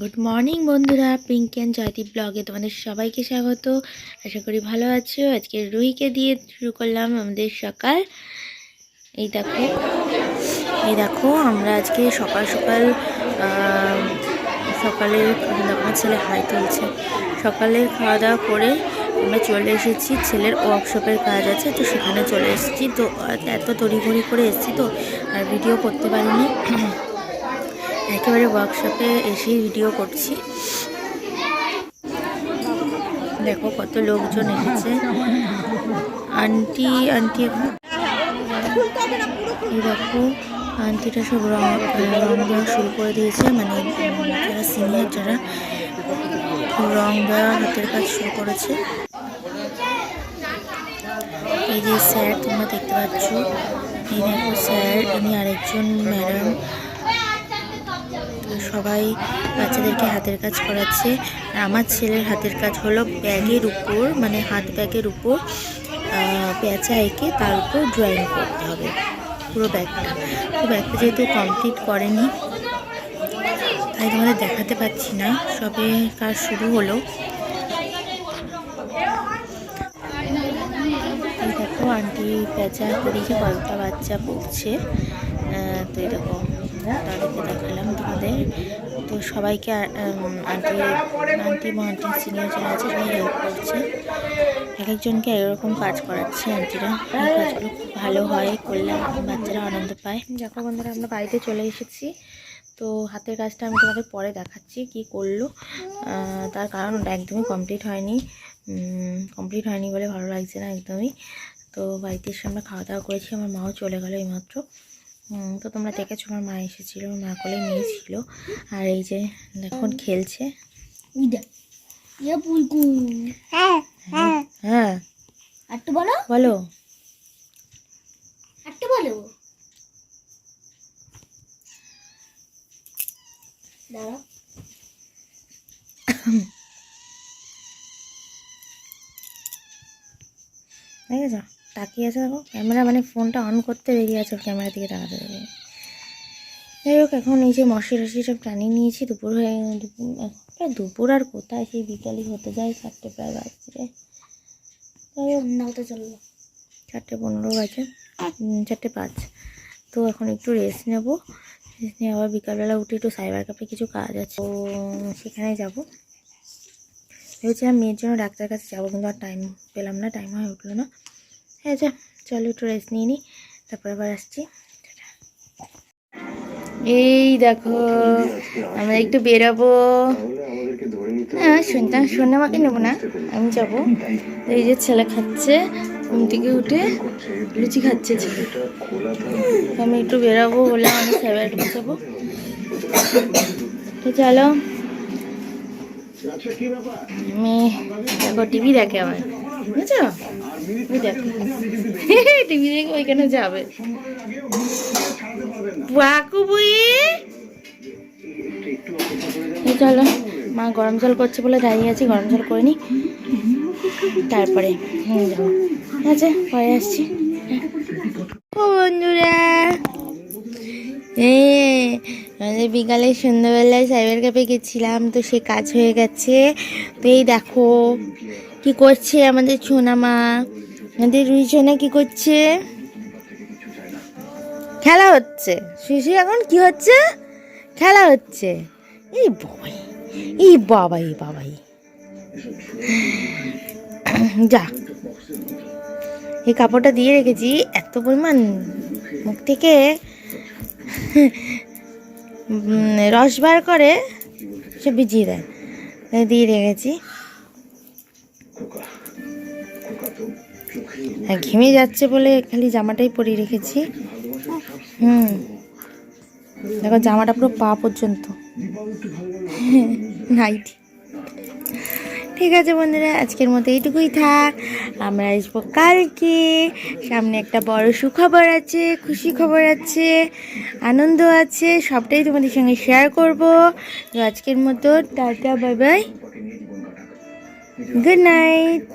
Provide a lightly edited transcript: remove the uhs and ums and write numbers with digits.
Good morning বন্ধুরা, Pinki and Joydeep ব্লগে তোমাদের সবাইকে স্বাগত। আশা করি ভালো আছো। আজকে রুইকে দিয়ে শুরু করলাম আমাদের সকাল। এই দেখো আমরা আজকে সকাল সকাল সকালের আমার ছেলে হাই তুলছে। সকালের খাওয়া দাওয়া করে আমরা চলে এসেছি, ছেলের ওয়ার্কশপের কাজ আছে তো সেখানে চলে এসেছি। তো এত তড়িঘড়ি করে এসেছি তো আর ভিডিও করতে পারিনি। একেবারে ওয়ার্কশপে এসেই ভিডিও করছি। দেখো কত লোকজন এসেছে। আন্টি এই দেখো আন্টিটা সব রং দেওয়া শুরু করে দিয়েছে, মানে যারা সিনিয়র যারা রং দেওয়া হাতের কাজ শুরু করেছে। এই যে স্যার তোমরা দেখতে পাচ্ছ, এই দেখো স্যার, ইনি আরেকজন ম্যাডাম। সবাই বাচ্চাদেরকে হাতের কাজ করাচ্ছে। আর আমার ছেলের হাতের কাজ হলো ব্যাগের উপর, মানে হাত ব্যাগের উপর পেঁচা এঁকে তার উপর ড্রয়িং করতে হবে পুরো ব্যাগটা। তো ব্যাগটা যেহেতু কমপ্লিট করেনি তাই তোমাদের দেখাতে পাচ্ছি না, সবে কাজ শুরু হলো। এই দেখো আন্টি পেঁচা করেছে, কয়েকটা বাচ্চা পড়ছে। তো এরকম তাদেরকে দেখালাম তোমাদের। তো সবাইকে আন্টি সিনিয়র যারা আছে সবাই হেল্প করছে, এক একজনকে এরকম কাজ করাচ্ছে আন্টিরা। এই কাজগুলো খুব ভালো হয়, করলে বাচ্চারা আনন্দ পায়। দেখো বন্ধুরা, আমরা বাড়িতে চলে এসেছি। তো হাতের কাজটা আমি তোমাদের পরে দেখাচ্ছি কি করলো, তার কারণ ওটা একদমই কমপ্লিট হয়নি বলে ভালো লাগছে না একদমই। তো বাড়িতে এসে আমরা খাওয়া দাওয়া করেছি, আমার মাও চলে গেলো এইমাত্র। তো তোমরা দেখেছো আমার মা এসেছিলো, আমার মা কোলে মেয়ে ছিল। আর এই যে এখন খেলছে। হ্যাঁ বলো দেখেছ তাকিয়ে আছে, দেখো ক্যামেরা, মানে ফোনটা অন করতে দেরি আছে, ক্যামেরা দিকে তাকাতে দেবে। যাই হোক, এখন এই যে মশি সব টানিয়ে নিয়েছি। দুপুর হয়ে প্রায় দুপুর আর কোথায়, সেই বিকালই হতে যায়, 4টে প্রায় বাজছে। যাই হোক নাওতে চললো 4:15 বাজে, 4:05। তো এখন একটু রেস্ট নেব, রেস্ট নিয়ে আবার বিকালবেলা উঠে একটু সাইবার ক্যাফে কিছু কাজ আছে, তো সেখানে যাব। ভেবেছিলাম মেয়ের জন্য ডাক্তার কাছে যাবো, কিন্তু আর টাইম পেলাম না, টাইম হয়ে উঠলো না। হ্যাঁ যা, চলো একটু রেস্ট নিয়ে নিই, তারপরে আবার আসছি। এই দেখো আমরা একটু বেরাবো। হ্যাঁ সোনামাকে নেবো না, আমি যাবো। এই যে ছেলে খাচ্ছে, ঘুম থেকে উঠে লুচি খাচ্ছে ছেলে। আমি একটু বেরাবো বললাম, আমি সাইবার ক্যাফে যাবো। তো চলো, আমি দেখো টিভি দেখে আমার, বুঝছো, দেখো টিভি দেখে ওইখানে যাবে। চলো, মা গরম জল করছে বলে দাঁড়িয়ে আছি, গরম জল করে নি, তারপরে যাবো। আচ্ছা পরে আসছি। ও বন্ধুরা, আমাদের বিকালে সন্ধ্যাবেলায় সাইবার ক্যাফে গেছিলাম, তো সে কাজ হয়ে গেছে। তো এই দেখো কি করছে আমাদের সোনামা, আমাদের রুই সোনা কি করছে, খেলা হচ্ছে। শিশু এখন কি হচ্ছে, খেলা হচ্ছে। এই বাবাই এই বাবাই বাবাই, যা, এই কাপড়টা দিয়ে রেখেছি, এত পরিমাণ মুখ থেকে রস বার করে সে ভিজিয়ে দেয়, দিয়ে রেখেছি। ঘেমে যাচ্ছে বলে খালি জামাটাই পরিয়ে রেখেছি। দেখো জামাটা পুরো পা পর্যন্ত নাইটি। ঠিক আছে বন্ধুরা, আজকের মতো এইটুকুই থাক, আমরা আসবো কালকে। সামনে একটা বড় সুখবর আছে, খুশি খবর আছে, আনন্দ আছে, সবটাই তোমাদের সঙ্গে শেয়ার করব। তো আজকের মতো tata, bye bye, good night.